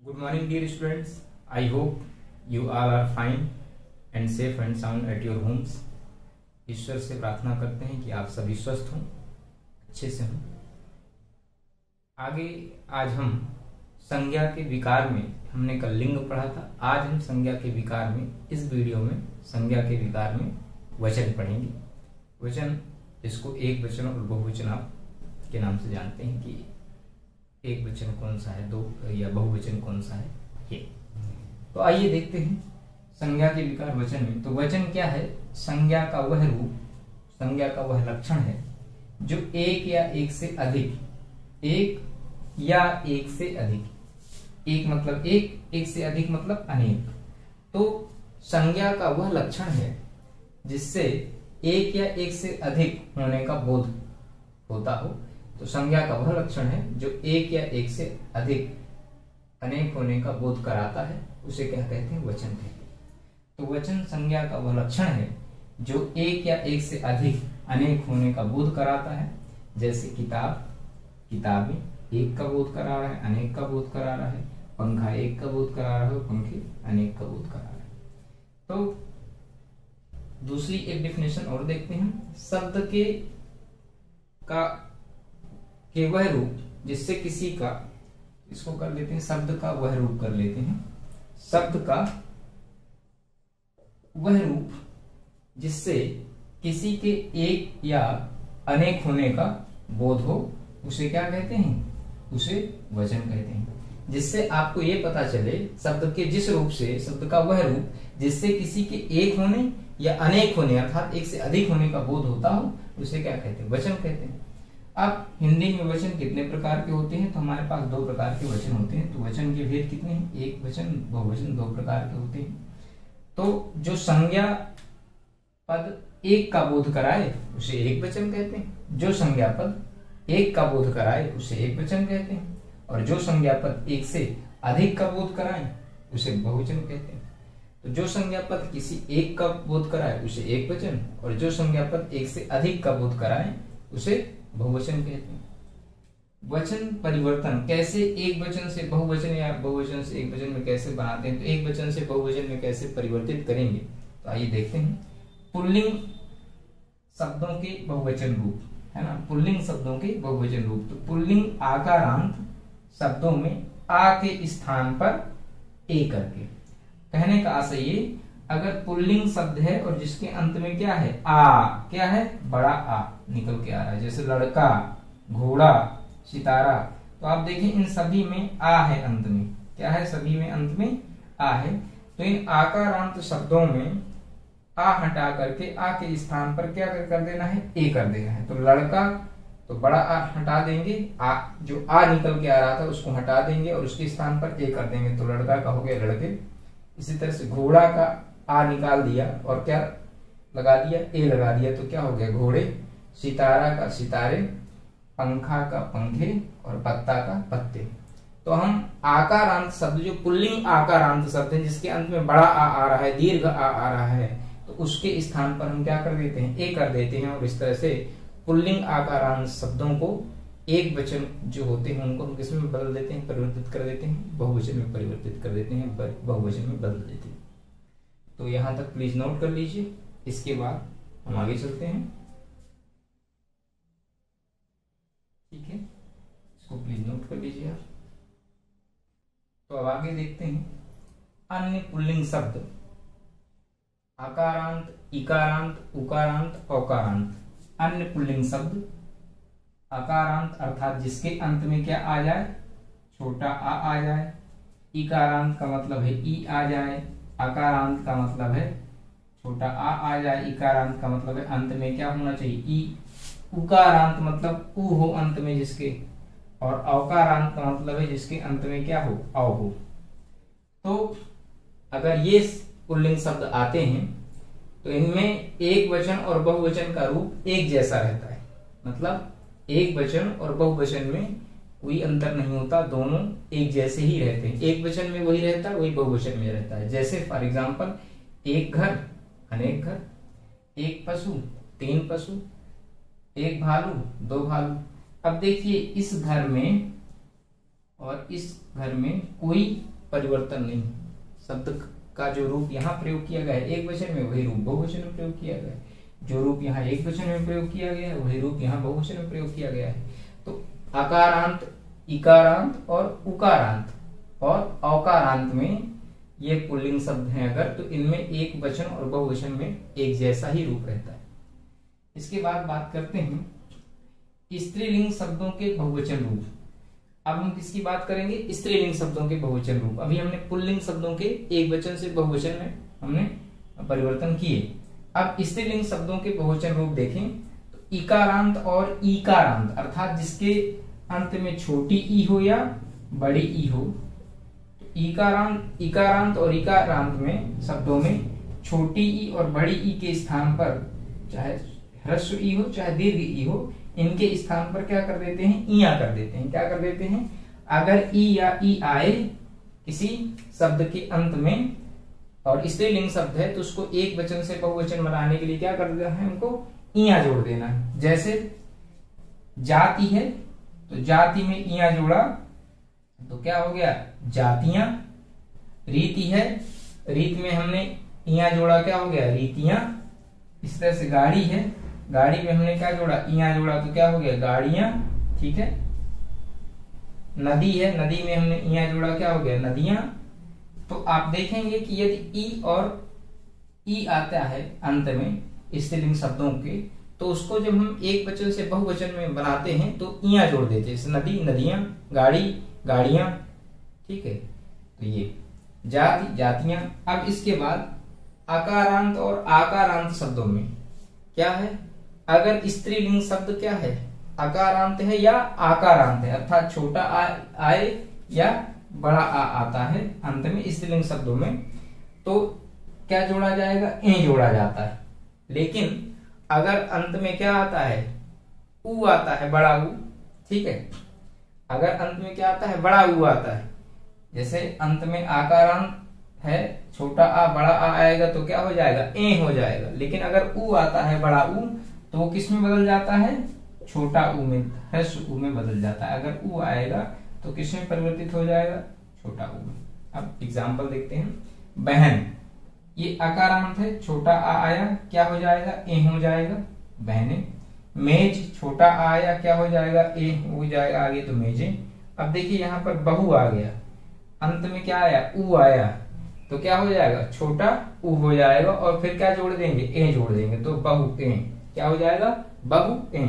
Good morning, dear students. I hope you all are fine and safe and sound at your homes. ईश्वर से प्रार्थना करते हैं कि आप सभी स्वस्थ हों, अच्छे से हों। आगे आज हम संज्ञा के विकार में, हमने कल लिंग पढ़ा था, आज हम संज्ञा के विकार में, इस वीडियो में संज्ञा के विकार में वचन पढ़ेंगे। वचन जिसको एक वचन और बहुवचन आप के नाम से जानते हैं कि एक वचन कौन सा है, दो या बहुवचन कौन सा है ये। तो आइए देखते हैं संज्ञा के विकार वचन में। तो वचन क्या है? संज्ञा का वह रूप, संज्ञा का वह लक्षण है जो एक या एक से अधिक, एक या एक से अधिक, एक मतलब एक से अधिक मतलब अनेक। तो संज्ञा का वह लक्षण है जिससे एक या एक से अधिक होने का बोध होता हो। तो संज्ञा का वह लक्षण है जो एक या एक से अधिक अनेक होने का बोध कराता है, उसे क्या कहते हैं? वचन कहते हैं। तो वचन संज्ञा का वह लक्षण है जो एक या एक से अधिक अनेक होने का बोध कराता है। जैसे किताब, किताबें एक का बोध करा रहा है, अनेक का बोध करा रहा है। पंखा एक का बोध करा रहा है, पंखे अनेक का बोध करा रहा है। तो दूसरी एक डेफिनेशन और देखते हैं। शब्द के वह रूप जिससे किसी का, इसको कर लेते हैं शब्द का वह रूप कर लेते हैं। शब्द का वह रूप जिससे किसी के एक या अनेक होने का बोध हो, उसे क्या कहते हैं? उसे वचन कहते हैं। जिससे आपको ये पता चले, शब्द के जिस रूप से, शब्द का वह रूप जिससे किसी के एक होने या अनेक होने अर्थात एक से अधिक होने का बोध होता हो, उसे क्या कहते हैं? वचन कहते हैं। अब हिंदी में वचन कितने प्रकार के होते हैं? तो हमारे पास दो प्रकार के वचन होते हैं। तो वचन के भेद कितने हैं? एक वचन, बहुवचन, दो प्रकार के होते हैं। तो जो संज्ञा पद एक का बोध कराए उसे एक वचन कहते हैं। जो संज्ञा पद एक का बोध कराए उसे एक वचन कहते हैं। और जो संज्ञा पद एक से अधिक का बोध कराए उसे बहुवचन कहते हैं। तो जो संज्ञा पद किसी एक का बोध कराए उसे एक वचन, और जो संज्ञा पद एक से अधिक का बोध कराए उसे बहुवचन कहते हैं। वचन परिवर्तन कैसे एक वचन से बहुवचन या बहुवचन से एक वचन में कैसे बनाते हैं, तो एक वचन से बहुवचन में कैसे परिवर्तित करेंगे, तो आइए देखते हैं। पुल्लिंग शब्दों के बहुवचन रूप, है ना, पुल्लिंग शब्दों के बहुवचन रूप। तो पुल्लिंग आकारांत शब्दों में आ के स्थान पर ए करके, कहने का आशय ये, अगर पुल्लिंग शब्द है और जिसके अंत में क्या है? आ, क्या है? बड़ा आ निकल के आ रहा है। जैसे लड़का, घोड़ा, सितारा। तो आप देखें इन सभी में आ है अंत में। क्या है? सभी में अंत में आ है। तो इन आकारांत शब्दों में आ हटा करके आ के स्थान पर क्या कर देना है? ए कर देना है। तो लड़का, तो बड़ा आ हटा देंगे, आ जो आ निकल के आ रहा था उसको हटा देंगे और उसके स्थान पर ए कर देंगे। तो लड़का का हो गया लड़के। इसी तरह से घोड़ा का आ निकाल दिया और क्या लगा दिया? ए लगा दिया। तो क्या हो गया? घोड़े। सितारा का सितारे, पंखा का पंखे और पत्ता का पत्ते। तो हम आकारांत शब्द, जो पुल्लिंग आकारांत शब्द है जिसके अंत में बड़ा आ रहा है, दीर्घ आ रहा है, तो उसके स्थान पर हम क्या कर देते हैं? ए कर देते हैं। और इस तरह से पुल्लिंग आकारांत शब्दों को एक वचन जो होते हैं उनको हम किसमें बदल देते हैं? परिवर्तित कर देते हैं, बहुवचन में परिवर्तित कर देते हैं, बहुवचन में बदल देते हैं। तो यहां तक प्लीज नोट कर लीजिए। इसके बाद हम आगे चलते हैं। ठीक है, इसको प्लीज नोट कर लीजिए आप। तो अब आगे देखते हैं अन्य पुल्लिंग शब्द। आकारांत, इकारांत, उकारांत, औकारांत। अन्य पुल्लिंग शब्द आकारांत अर्थात जिसके अंत में क्या आ जाए? छोटा आ जाए। इकारांत का मतलब है ई आ जाए। आकारांत का मतलब है छोटा आ जाए। इकारांत का मतलब है अंत में क्या होना चाहिए? ई। उकारांत मतलब उ हो अंत में जिसके, और औकारांत का मतलब है जिसके अंत में क्या हो? औ हो। तो अगर ये पुल्लिंग शब्द आते हैं तो इनमें एक वचन और बहुवचन का रूप एक जैसा रहता है। मतलब एक वचन और बहुवचन में कोई अंतर नहीं होता, दोनों एक जैसे ही रहते हैं। एक वचन में वही रहता है, वही बहुवचन में रहता है। जैसे फॉर एग्जांपल, एक घर, अनेक घर। एक पशु, तीन पशु। एक भालू, दो भालू। अब देखिए इस घर में और इस घर में कोई परिवर्तन नहीं। शब्द का जो रूप यहाँ प्रयोग किया गया है एक वचन में, वही रूप बहुवचन में प्रयोग किया गया है। जो रूप यहाँ एक वचन में प्रयोग किया गया है, वही रूप यहाँ बहुवचन में प्रयोग किया गया है। तो अकारांत, इकारांत और उकारांत और औकारांत में ये पुल्लिंग शब्द हैं अगर, तो इनमें एक वचन और बहुवचन में एक जैसा ही रूप रहता है। इसके बाद बात करते हैं स्त्रीलिंग शब्दों के बहुवचन रूप। अब हम किसकी बात करेंगे? स्त्रीलिंग शब्दों के बहुवचन रूप। अभी हमने पुल्लिंग शब्दों के एक वचन से बहुवचन में हमने परिवर्तन किए। अब स्त्रीलिंग शब्दों के बहुवचन रूप देखें तो इकारांत और ईकारांत, अर्थात जिसके अंत में छोटी ई हो या बड़ी ई हो। तो इकारांत और इकारांत में शब्दों में छोटी ई और बड़ी ई के स्थान पर, चाहे ह्रस्व ई हो चाहे दीर्घ ई हो, इनके स्थान पर क्या कर देते हैं? इया कर देते हैं। क्या कर देते हैं? अगर ई या ई आए किसी शब्द के अंत में और स्त्रीलिंग शब्द है तो उसको एक वचन से बहुवचन बनाने के लिए क्या कर देना है? उनको इया जोड़ देना है। जैसे जाति है तो जाति में इया जोड़ा तो क्या हो गया? जातियां। रीति है, रीत में हमने इया जोड़ा, क्या हो गया? रीतियां। इस तरह से गाड़ी है, गाड़ी में हमने क्या जोड़ा? इया जोड़ा तो क्या हो गया? गाड़ियां। ठीक है। नदी है, नदी में हमने इया जोड़ा, क्या हो गया? नदियां। तो आप देखेंगे कि यदि ई और ई आता है अंत में स्त्रीलिंग शब्दों के, तो उसको जब हम एक वचन से बहुवचन में बनाते हैं तो इया जोड़ देते हैं। जैसे नदी, नदियां, गाड़ी, गाड़ियां। ठीक है। तो ये जाति, जातियां। अब इसके बाद अकारांत और आकारांत शब्दों में क्या है? अगर स्त्रीलिंग शब्द क्या है? अकारांत है या आकारांत है, अर्थात छोटा आ आए या बड़ा आ आता है अंत में स्त्रीलिंग शब्दों में, तो क्या जोड़ा जाएगा? ए जोड़ा जाता है। लेकिन अगर अंत में क्या आता है? ऊ आता है, बड़ा ऊ। ठीक है। अगर अंत में क्या आता है? बड़ा ऊ आता है। जैसे अंत में आकारांत है, छोटा आ बड़ा आ आएगा तो क्या हो जाएगा? ए हो जाएगा। लेकिन अगर ऊ आता है, बड़ा ऊ, तो वो किस में बदल जाता है? छोटा ऊ में, ह्रस्व ऊ में बदल जाता है। अगर ऊ आएगा तो किस में परिवर्तित हो जाएगा? छोटा ऊ में। अब एग्जाम्पल देखते हैं। बहन, ये अकारांत है, छोटा आ आया, क्या हो जाएगा? ए हो जाएगा, बहने। मेज, छोटा आ आया, क्या हो जाएगा? ए हो जाएगा आगे, तो मेजे। अब देखिए यहाँ पर बहू आ गया, अंत में क्या आया? ऊ आया, तो क्या हो जाएगा? छोटा ऊ हो जाएगा और फिर क्या जोड़ देंगे? ए जोड़ देंगे, तो बहु ए। क्या हो जाएगा? बहु ए।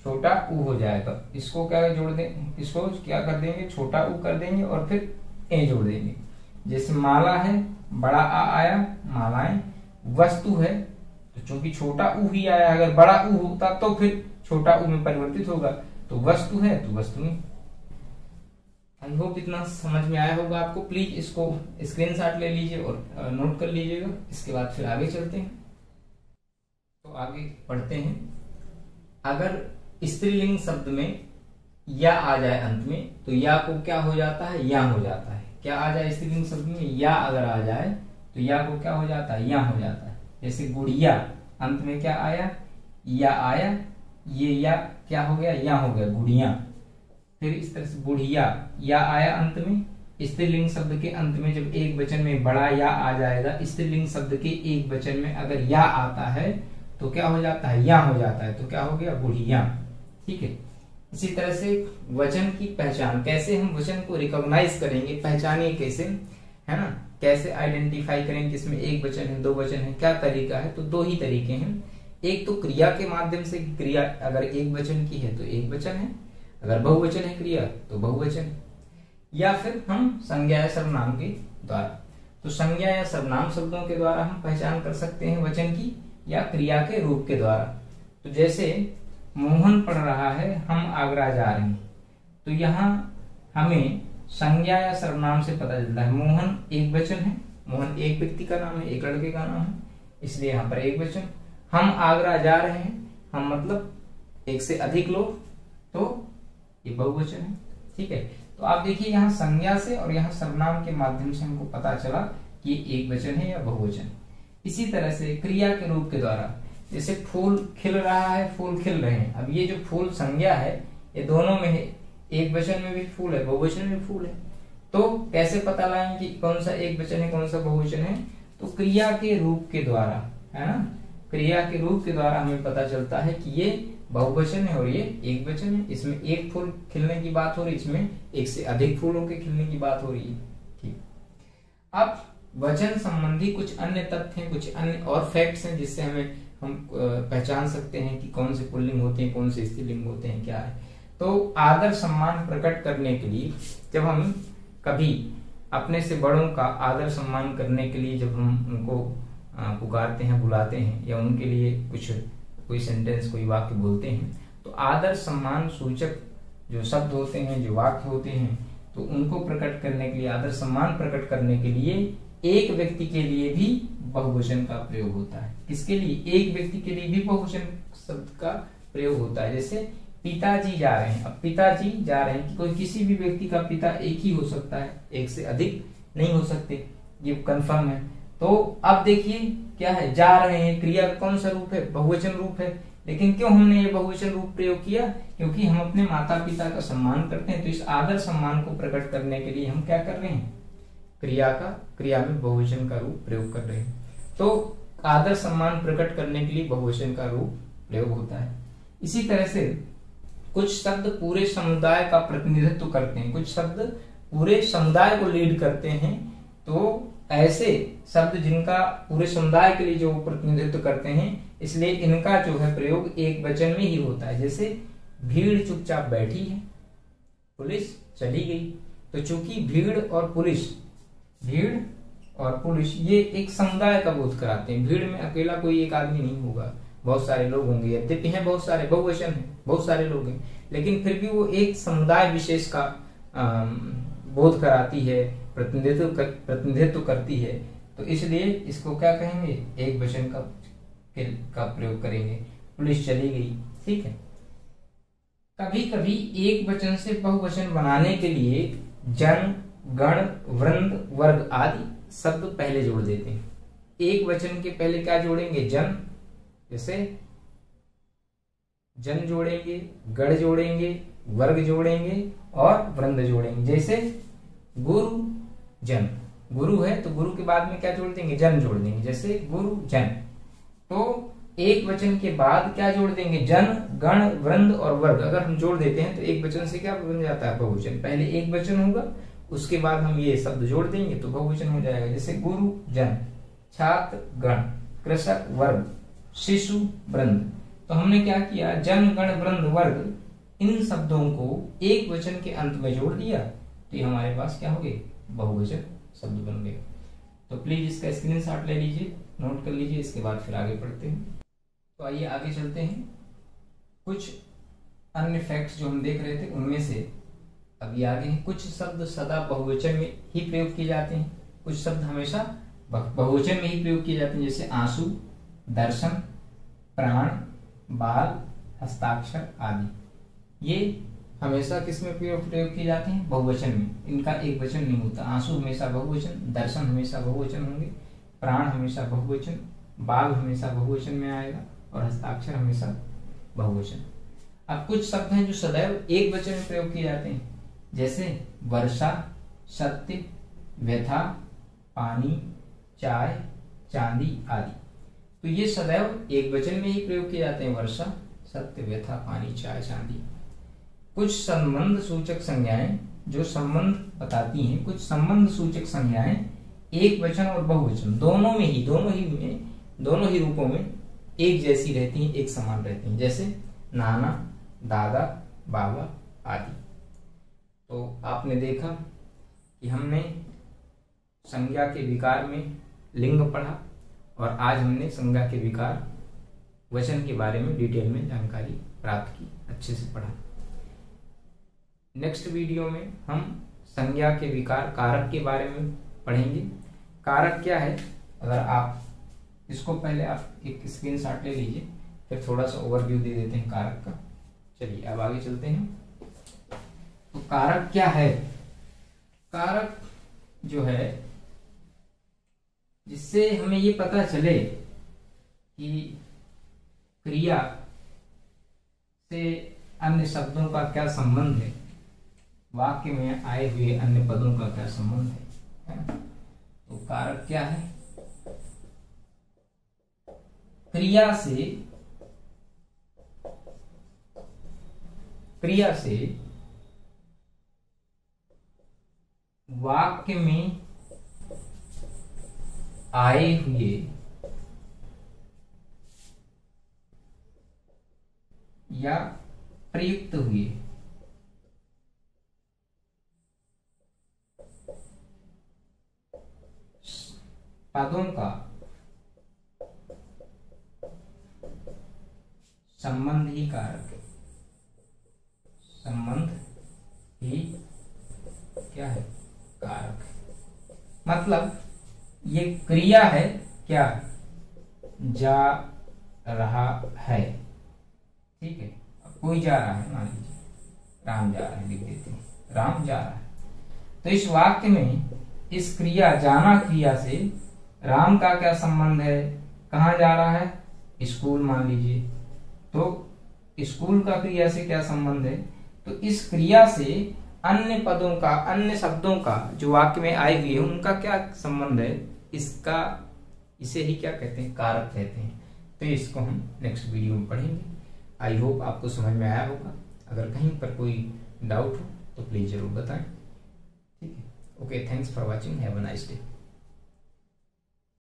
छोटा ऊ हो जाएगा। इसको क्या जोड़ देंगे? इसको क्या कर देंगे? छोटा ऊ कर देंगे और फिर ए जोड़ देंगे। जैसे माला है, बड़ा आ आया, मालाएं। वस्तु है तो चूंकि छोटा ऊ ही आया, अगर बड़ा ऊ होता तो फिर छोटा ऊ में परिवर्तित होगा, तो वस्तु है तो वस्तुएं। आई होप इतना समझ में आया होगा आपको। प्लीज इसको स्क्रीनशॉट ले लीजिए और नोट कर लीजिएगा। इसके बाद फिर आगे चलते हैं। तो आगे पढ़ते हैं। अगर स्त्रीलिंग शब्द में या आ जाए अंत में तो या को क्या हो जाता है? या हो जाता है। क्या आ जाए स्त्रीलिंग शब्द में? या अगर आ जाए तो या को क्या हो जाता है? या हो जाता है। जैसे गुड़िया, अंत में क्या आया? या आया, ये या क्या हो गया? या हो गया, गुड़िया। फिर इस तरह से बुढ़िया, या आया अंत में। स्त्रीलिंग शब्द के अंत में जब एक वचन में बड़ा या आ जाएगा, स्त्रीलिंग शब्द के एक वचन में अगर या आता है तो क्या हो जाता है? या हो जाता है, तो क्या हो गया? बुढ़िया। ठीक है। इसी तरह से वचन की पहचान, कैसे हम वचन को रिकॉग्नाइज करेंगे, पहचानिए कैसे, है ना? कैसे आइडेंटिफाई करेंगे किसमें एक वचन है, दो वचन है, क्या तरीका है? तो दो ही तरीके हैं। एक तो क्रिया के माध्यम से, क्रिया अगर एक वचन की है तो एक वचन है, अगर बहुवचन है क्रिया तो बहुवचन, या फिर हम संज्ञा या सर्वनाम के द्वारा। तो संज्ञा या सर्वनाम शब्दों के द्वारा हम पहचान कर सकते हैं वचन की, या क्रिया के रूप के द्वारा। तो जैसे मोहन पढ़ रहा है, हम आगरा जा रहे हैं, तो यहाँ हमें संज्ञा या सर्वनाम से पता चलता है मोहन एक वचन है, मोहन एक व्यक्ति का नाम है, एक लड़के का नाम है, इसलिए यहाँ पर एक वचन। हम आगरा जा रहे हैं, हम मतलब एक से अधिक लोग, तो ये बहुवचन है। ठीक है। तो आप देखिए यहाँ संज्ञा से और यहाँ सर्वनाम के माध्यम से हमको पता चला कि एक वचन है या बहुवचन। इसी तरह से क्रिया के रूप के द्वारा, जैसे फूल खिल रहा है, फूल खिल रहे हैं। अब ये जो फूल संज्ञा है, ये दोनों में है, एक वचन में भी फूल है, बहुवचन में भी फूल है। तो कैसे पता लगाएंगे कि कौन सा एक वचन है, कौन सा बहुवचन है? तो क्रिया के रूप के द्वारा, है ना, क्रिया के रूप के द्वारा हमें पता चलता है कि ये बहुवचन है और ये एक वचन है। इसमें एक फूल खिलने की बात हो रही है, इसमें एक से अधिक फूलों के खिलने की बात हो रही है। ठीक, अब वचन संबंधी कुछ अन्य तथ्य हैं, कुछ अन्य और फैक्ट्स हैं जिससे हम पहचान सकते हैं कि कौन से पुल्लिंग होते हैं, कौन से स्त्रीलिंग होते हैं, क्या है। तो आदर सम्मान प्रकट करने के लिए जब हम कभी अपने से बड़ों का आदर सम्मान करने के लिए जब हम उनको पुकारते हैं, बुलाते हैं, या उनके लिए कोई सेंटेंस, कोई वाक्य बोलते हैं, तो आदर सम्मान सूचक जो शब्द होते हैं, जो वाक्य होते हैं, तो उनको प्रकट करने के लिए, आदर सम्मान प्रकट करने के लिए एक व्यक्ति के लिए भी बहुवचन का प्रयोग होता है। किसके लिए? एक व्यक्ति के लिए भी बहुवचन शब्द का प्रयोग होता है। जैसे पिताजी जा रहे हैं, अब पिताजी जा रहे हैं कि कोई किसी भी व्यक्ति का पिता एक ही हो सकता है, एक से अधिक नहीं हो सकते, ये कंफर्म है। तो अब देखिए क्या है, जा रहे हैं, क्रिया का कौन सा रूप है? बहुवचन रूप है। लेकिन क्यों हमने ये बहुवचन रूप प्रयोग किया? क्योंकि हम अपने माता पिता का सम्मान करते हैं, तो इस आदर सम्मान को प्रकट करने के लिए हम क्या कर रहे हैं? क्रिया में बहुवचन का रूप प्रयोग कर रहे हैं। तो आदर सम्मान प्रकट करने के लिए बहुवचन का रूप प्रयोग होता है। इसी तरह से कुछ शब्द पूरे समुदाय का प्रतिनिधित्व करते हैं, कुछ शब्द पूरे समुदाय को लीड करते हैं। तो ऐसे शब्द जिनका पूरे समुदाय के लिए जो प्रतिनिधित्व करते हैं, इसलिए इनका जो है प्रयोग एक वचन में ही होता है। जैसे भीड़ चुपचाप बैठी है, पुलिस चली गई। तो चूंकि भीड़ और पुलिस ये एक समुदाय का बोध कराते हैं। भीड़ में अकेला कोई एक आदमी नहीं होगा, बहुत सारे लोग होंगे, यद्यपि हैं बहुत सारे, बहुवचन है, बहुत सारे लोग हैं, लेकिन फिर भी वो एक समुदाय विशेष का बोध कराती है, प्रतिनिधित्व करती है। तो इसलिए इसको क्या कहेंगे? एक वचन का प्रयोग करेंगे। पुलिस चली गई, ठीक है। कभी कभी एक वचन से बहुवचन बनाने के लिए जन, गण, वृंद, वर्ग आदि शब्द पहले जोड़ देते हैं। एक वचन के पहले क्या जोड़ेंगे? जन, जैसे जन जोड़ेंगे, गण जोड़ेंगे, वर्ग जोड़ेंगे और वृंद जोड़ेंगे। जैसे गुरु जन, गुरु है तो गुरु के बाद में क्या जोड़ देंगे? जन जोड़ देंगे। जैसे गुरु जन, तो एक वचन के बाद क्या जोड़ देंगे? जन, गण, वृंद और वर्ग अगर हम जोड़ देते हैं तो एक वचन से क्या बन जाता है? बहुवचन। पहले एक वचन होगा, उसके बाद हम ये शब्द जोड़ देंगे तो बहुवचन हो जाएगा। जैसे गुरु जन, छात्र गण, कृषक वर्ग, शिशु वृंद। तो हमने क्या किया? जन, गण, वृंद, वर्ग इन शब्दों को एक वचन के अंत में जोड़ दिया, तो ये हमारे पास क्या हो गए? बहुवचन शब्द बन गए। तो प्लीज इसका स्क्रीनशॉट ले लीजिए, नोट कर लीजिए, इसके बाद फिर आगे पढ़ते हैं। तो आइए आगे चलते हैं। कुछ अन्य फैक्ट्स जो हम देख रहे थे उनमें से अभी आगे हैं। कुछ शब्द सदा बहुवचन में ही प्रयोग किए जाते हैं, कुछ शब्द हमेशा बहुवचन में ही प्रयोग किए जाते हैं। जैसे आंसू, दर्शन, प्राण, बाल, हस्ताक्षर आदि। ये हमेशा किसमें प्रयोग किए जाते हैं? बहुवचन में। इनका एक वचन नहीं होता। आंसू हमेशा बहुवचन, दर्शन हमेशा बहुवचन होंगे, प्राण हमेशा बहुवचन, बाल हमेशा बहुवचन में आएगा और हस्ताक्षर हमेशा बहुवचन। अब कुछ शब्द हैं जो सदैव एक वचन में प्रयोग किए जाते हैं। जैसे वर्षा, सत्य, व्यथा, पानी, चाय, चांदी आदि। तो ये सदैव एक वचन में ही प्रयोग किए जाते हैं। वर्षा, सत्य, व्यथा, पानी, चाय, चांदी। कुछ संबंध सूचक संज्ञाएं जो संबंध बताती हैं, कुछ संबंध सूचक संज्ञाएं एक वचन और बहुवचन दोनों ही रूपों में एक जैसी रहती हैं, एक समान रहती हैं। जैसे नाना, दादा, बाबा आदि। तो आपने देखा कि हमने संज्ञा के विकार में लिंग पढ़ा और आज हमने संज्ञा के विकार वचन के बारे में डिटेल में जानकारी प्राप्त की, अच्छे से पढ़ा। नेक्स्ट वीडियो में हम संज्ञा के विकार कारक के बारे में पढ़ेंगे। कारक क्या है? अगर आप इसको पहले आप एक स्क्रीनशॉट ले लीजिए, फिर थोड़ा सा ओवरव्यू दे देते हैं कारक का। चलिए अब आगे चलते हैं। तो कारक क्या है? कारक जो है जिससे हमें ये पता चले कि क्रिया से अन्य शब्दों का क्या संबंध है, वाक्य में आए हुए अन्य पदों का क्या संबंध है ना? तो कारक क्या है? क्रिया से वाक्य में आए हुए या प्रयुक्त हुए पदों का संबंध ही कारक है। संबंध ही क्या है? कारक है। मतलब ये क्रिया है क्या? जा रहा है, ठीक है। अब कोई जा रहा है, मान लीजिए राम जा रहा है, लिख देते हैं राम जा रहा है। तो इस वाक्य में इस क्रिया जाना क्रिया से राम का क्या संबंध है? कहाँ जा रहा है? स्कूल मान लीजिए। तो स्कूल का क्रिया से क्या संबंध है? तो इस क्रिया से अन्य पदों का, अन्य शब्दों का जो वाक्य में आए हुए हैं उनका क्या संबंध है? इसका, इसे ही क्या कहते हैं? कारक कहते हैं। तो इसको हम नेक्स्ट वीडियो में पढ़ेंगे। आई होप आपको समझ में आया होगा। अगर कहीं पर कोई डाउट हो तो प्लीज जरूर बताएं, ठीक है। Okay, thanks for watching, have a nice day.